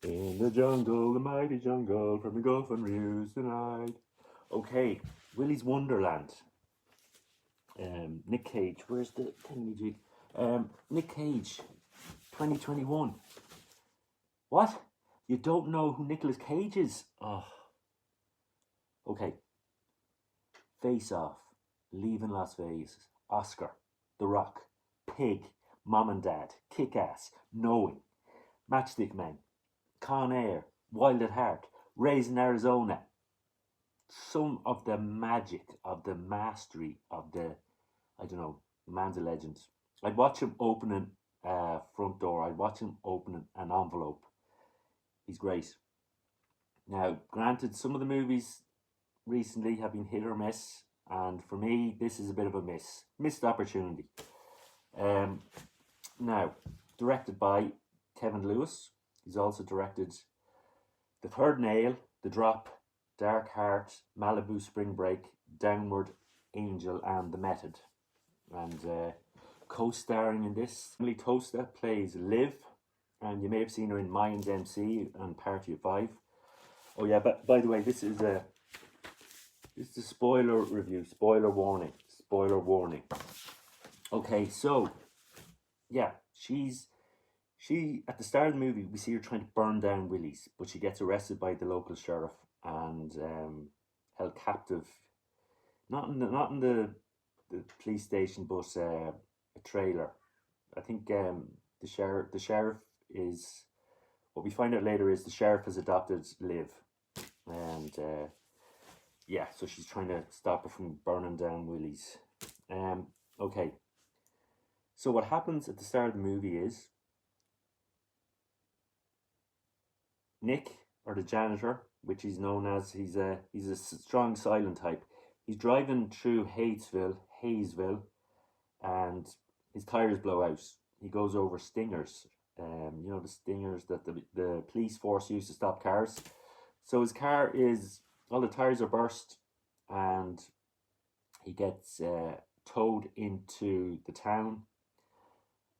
In the jungle, the mighty jungle, from MacGuffin reviews tonight. Okay, Willy's Wonderland. Nick Cage, where's the thingy? Nick Cage, 2021. What? You don't know who Nicolas Cage is? Oh. Okay. Face Off, Leaving Las Vegas, Oscar, The Rock, Pig, Mom and Dad, Kick Ass, Knowing, Matchstick Men, Con Air, Wild at Heart, Raising Arizona. Some of the magic of the mastery of the, I don't know, the man's a legend. I'd watch him opening a front door. I'd watch him opening an envelope. He's great. Now, granted, some of the movies recently have been hit or miss, and for me, this is a bit of a missed opportunity. Now, directed by Kevin Lewis. He's also directed The Third Nail, The Drop, Dark Heart, Malibu Spring Break, Downward Angel, and The Method. And co-starring in this, Emily Tosta plays Liv, and you may have seen her in Mayans MC and Party of Five. Oh yeah, but by the way, this is a spoiler review. Spoiler warning. Spoiler warning. Okay, so yeah, she at the start of the movie we see her trying to burn down Willy's, but she gets arrested by the local sheriff and held captive. Not in the police station, but a trailer. I think the sheriff is, what we find out later is the sheriff has adopted Liv, and yeah, so she's trying to stop her from burning down Willy's. Okay. So what happens at the start of the movie is Nick, or the janitor, which he's known as, he's a strong silent type. He's driving through Hayesville, and his tires blow out. He goes over stingers, you know, the stingers that the police force use to stop cars. So his car is, all the tires are burst, and he gets towed into the town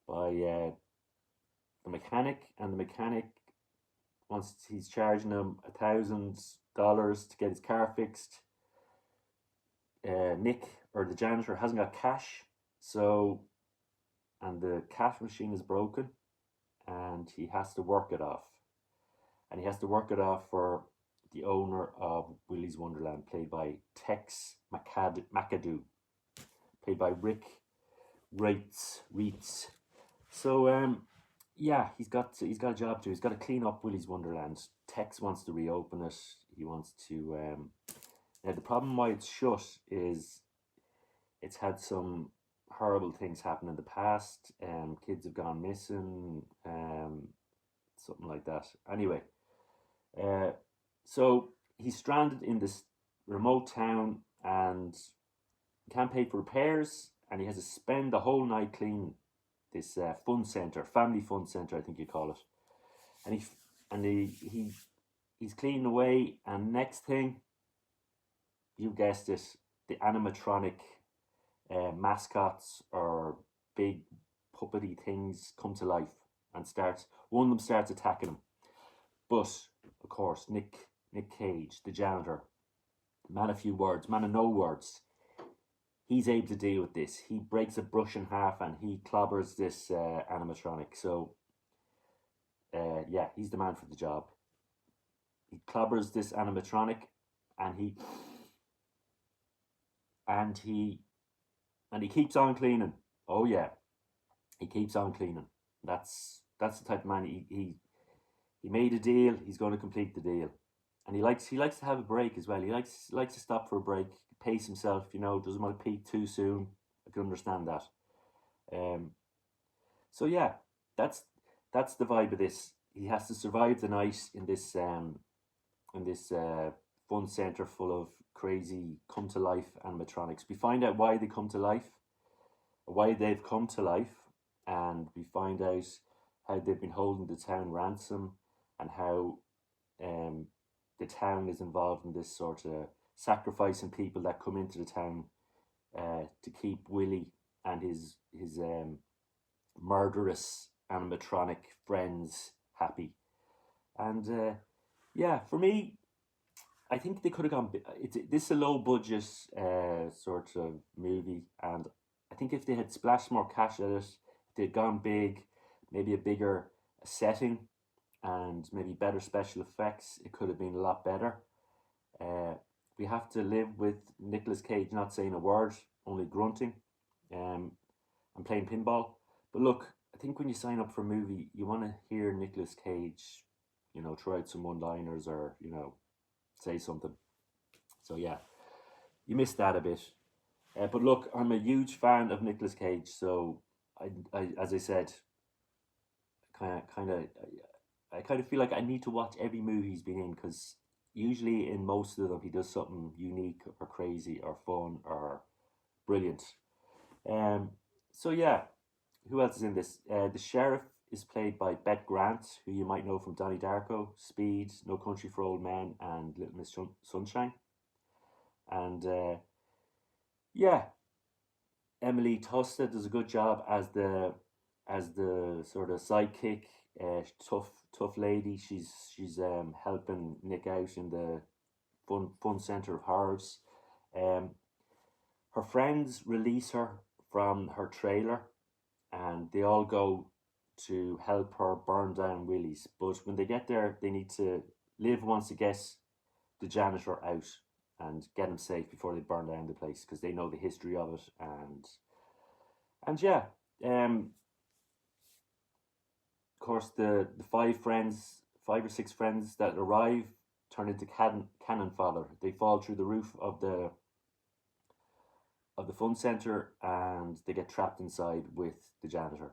by the mechanic, and the mechanic, once he's charging him $1,000 to get his car fixed, Nick, or the janitor, hasn't got cash, so, and the cash machine is broken, and he has to work it off. And he has to work it off for the owner of Willy's Wonderland, played by Tex McAdoo, played by Rick Reitz. So yeah, he's got a job to do. He's got to clean up Willy's Wonderland. Tex wants to reopen it. He wants to. Now the problem why it's shut is it's had some horrible things happen in the past. Kids have gone missing. Something like that. Anyway, so he's stranded in this remote town and can't pay for repairs, and he has to spend the whole night cleaning this fun center, family fun center, I think you call it. And he's cleaning away, and next thing, you guessed it, the animatronic mascots or big puppety things come to life and one of them starts attacking him. But of course, Nick Cage, the janitor, man of few words, man of no words, he's able to deal with this. He breaks a brush in half and he clobbers this animatronic. So yeah, he's the man for the job. He clobbers this animatronic, and he keeps on cleaning. Oh yeah, he keeps on cleaning. That's the type of man. He made a deal. He's going to complete the deal, and he likes to have a break as well. He likes to stop for a break, pace himself. You know, doesn't want to peak too soon. I can understand that. So yeah, that's the vibe of this. He has to survive the night in this fun center full of crazy come to life animatronics. We find out why they come to life, why they've come to life, and we find out how they've been holding the town ransom, and how the town is involved in this sort of sacrificing people that come into the town to keep Willy and his murderous animatronic friends happy. And yeah, for me, I think they could have gone. This is a low budget sort of movie, and I think if they had splashed more cash at it, if they'd gone big, maybe a bigger setting, and maybe better special effects, it could have been a lot better. Uh, we have to live with Nicolas Cage not saying a word, only grunting, um, and playing pinball. But look, I think when you sign up for a movie, you want to hear Nicolas Cage, throw out some one-liners or say something. So yeah, you missed that a bit. But look, I'm a huge fan of Nicolas Cage, so as I said, kind of, I kind of feel like I need to watch every movie he's been in because usually in most of them he does something unique or crazy or fun or brilliant. Um, so yeah, who else is in this? The sheriff is played by Bette Grant, who you might know from Donnie Darko, Speed, No Country for Old Men, and Little Miss Sunshine. And yeah, Emily Tosta does a good job as the sort of sidekick, tough lady. She's helping Nick out in the fun center of horrors. Um, her friends release her from her trailer, and they all go to help her burn down Willy's. But when they get there, they need to Liv wants to get the janitor out and get him safe before they burn down the place because they know the history of it. And yeah, of course the five or six friends that arrive turn into cannon fodder. They fall through the roof of the fun center and they get trapped inside with the janitor.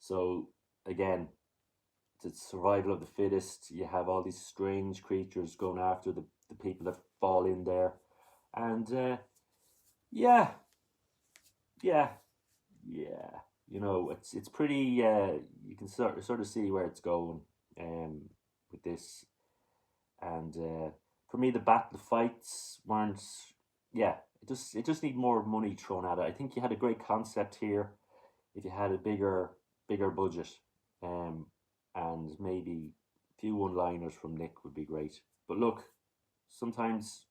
So again, it's survival of the fittest. You have all these strange creatures going after the people that fall in there, and yeah, yeah, yeah. It's pretty. You can sort of see where it's going with this, and for me, the fights weren't. Yeah, it just need more money thrown at it. I think you had a great concept here. If you had a bigger budget, um, and maybe a few one-liners from Nick would be great. But look, sometimes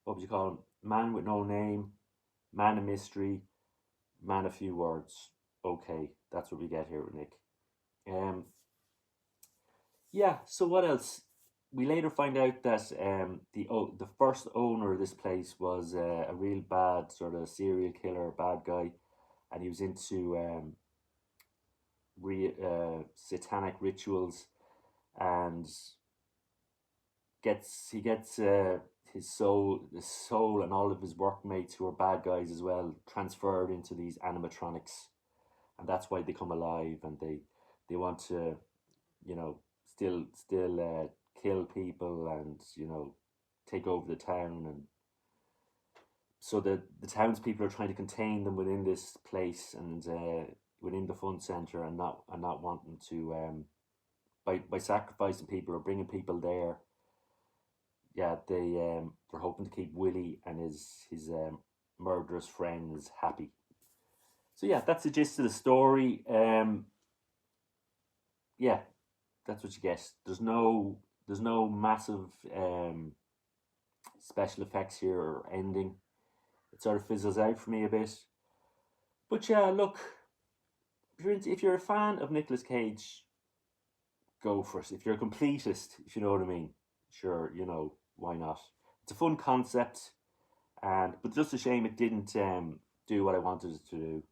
what would you call him? Man with no name, man of mystery, man of few words. Okay, that's what we get here with Nick. Um, yeah. So what else? We later find out that the first owner of this place was a real bad sort of serial killer, bad guy, and he was into satanic rituals, and he gets his soul and all of his workmates who are bad guys as well transferred into these animatronics, and that's why they come alive and they want to still kill people and take over the town. And so the townspeople are trying to contain them within this place and within the fun center, and not wanting to by sacrificing people or bringing people there. Yeah, they're hoping to keep Willy and his murderous friends happy. So yeah, that's the gist of the story. Yeah, that's what you get. There's no massive special effects here or ending. It sort of fizzles out for me a bit. But yeah, look, if you're a fan of Nicolas Cage, go for it. If you're a completist, if you know what I mean, sure, why not? It's a fun concept, but just a shame it didn't do what I wanted it to do.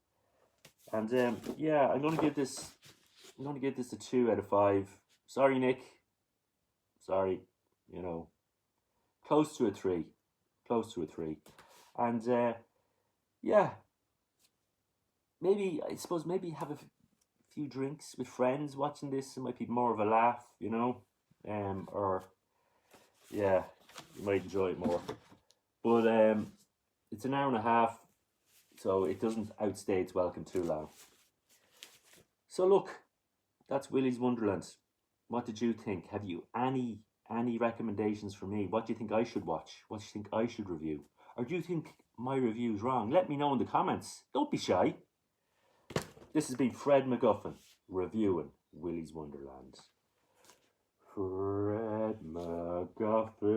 And yeah, I'm gonna give this a 2 out of 5. Sorry, Nick. Sorry, you know, close to a 3, close to a 3, and yeah, maybe I suppose maybe have a few drinks with friends watching this. It might be more of a laugh, or yeah, you might enjoy it more. But it's an hour and a half, so it doesn't outstay its welcome too long. So look, that's Willy's Wonderland. What did you think? Have you any recommendations for me? What do you think I should watch? What do you think I should review? Or do you think my review's wrong? Let me know in the comments. Don't be shy. This has been Fred MacGuffin reviewing Willy's Wonderland. Fred MacGuffin.